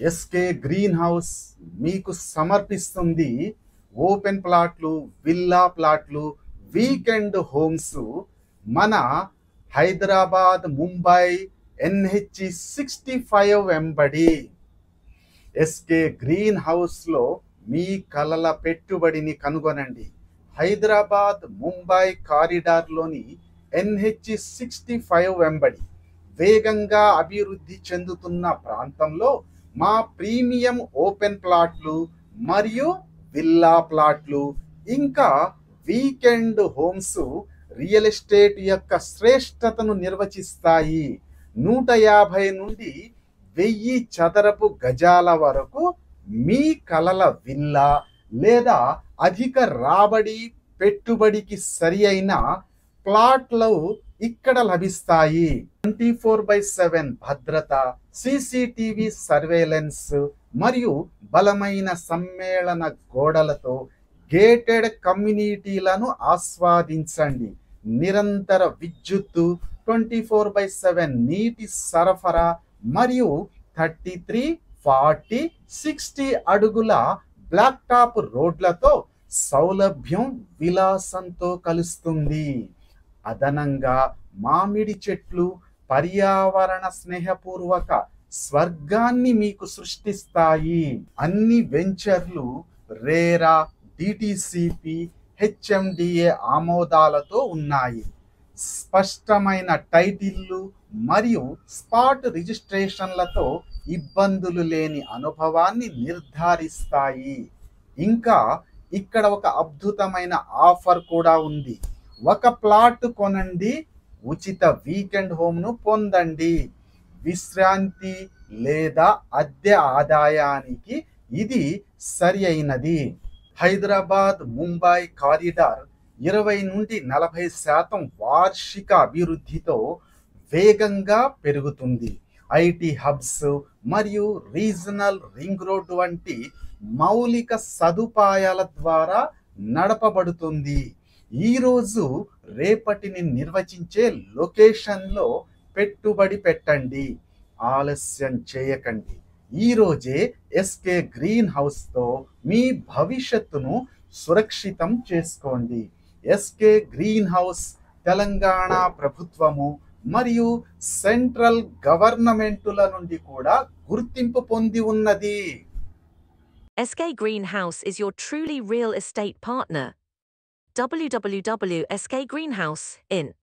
SK green house మీకు సమర్పిస్తుంది open ప్లాట్లు, విల్లా ప్లాట్లు, వీకెండ్ హోమ్స్ మన హైదరాబాద్, ముంబై NH 65 వెంబడి. ఎస్కే గ్రీన్ హౌస్లో మీ కలల పెట్టుబడిని కనుగొనండి. హైదరాబాద్ ముంబై కారిడార్లోని NH 65 వెంబడి వేగంగా అభివృద్ధి చెందుతున్న ప్రాంతంలో మా ప్రీమియం ఓపెన్ ప్లాట్లు మరియు విల్లా ప్లాట్లు ఇంకా వీకెండ్ హోమ్స్ రియల్ ఎస్టేట్ యొక్క శ్రేష్టతను నిర్వచిస్తాయి. 150 నుండి 1000 చదరపు గజాల వరకు మీ కలల విల్లా లేదా అధిక రాబడి పెట్టుబడికి సరి అయిన ప్లాట్లు ఇక్కడ లభిస్తాయి. 24/7 భద్రత, CCTV సర్వేలెన్స్ మరియు బలమైన సమ్మేళన గోడలతో గేటెడ్ కమ్యూనిటీలను ఆస్వాదించండి. నిరంతర విద్యుత్తు, 24/7 నీటి సరఫరా మరియు 33, 40, 60 అడుగుల బ్లాక్ టాప్ రోడ్లతో సౌలభ్యం విలాసంతో కలుస్తుంది. అదనంగా మామిడి చెట్లు పర్యావరణ స్నేహపూర్వక స్వర్గాన్ని మీకు సృష్టిస్తాయి. అన్ని వెంచర్లు రేరా, DTCP, HMDA ఆమోదాలతో ఉన్నాయి. స్పష్టమైన టైటిల్లు మరియు స్పాట్ రిజిస్ట్రేషన్లతో ఇబ్బందులు లేని అనుభవాన్ని నిర్ధారిస్తాయి. ఇంకా ఇక్కడ ఒక అద్భుతమైన ఆఫర్ కూడా ఉంది. ఒక ప్లాట్ కొనండి, ఉచిత వీకెండ్ హోమ్ను పొందండి. విశ్రాంతి లేదా అద్దె ఆదాయానికి ఇది సరి అయినది. హైదరాబాద్ ముంబై కారిడార్ 20 నుండి 40% వార్షిక అభివృద్ధితో వేగంగా పెరుగుతుంది. ఐటీ హబ్స్ మరియు రీజనల్ రింగ్ రోడ్ వంటి మౌలిక సదుపాయాల ద్వారా నడపబడుతుంది. ఈరోజు రేపటిని నిర్వచించే లొకేషన్లో పెట్టుబడి పెట్టండి. ఆలస్యం చేయకండి. ఈరోజే ఎస్కే గ్రీన్ హౌస్తో మీ భవిష్యత్తును సురక్షితం చేసుకోండి. ఎస్కే గ్రీన్ హౌస్ తెలంగాణ ప్రభుత్వము మరియు సెంట్రల్ గవర్నమెంటుల నుండి కూడా గుర్తింపు పొంది ఉన్నది. SK Green House is your truly real estate partner. www.skgreenhouse.in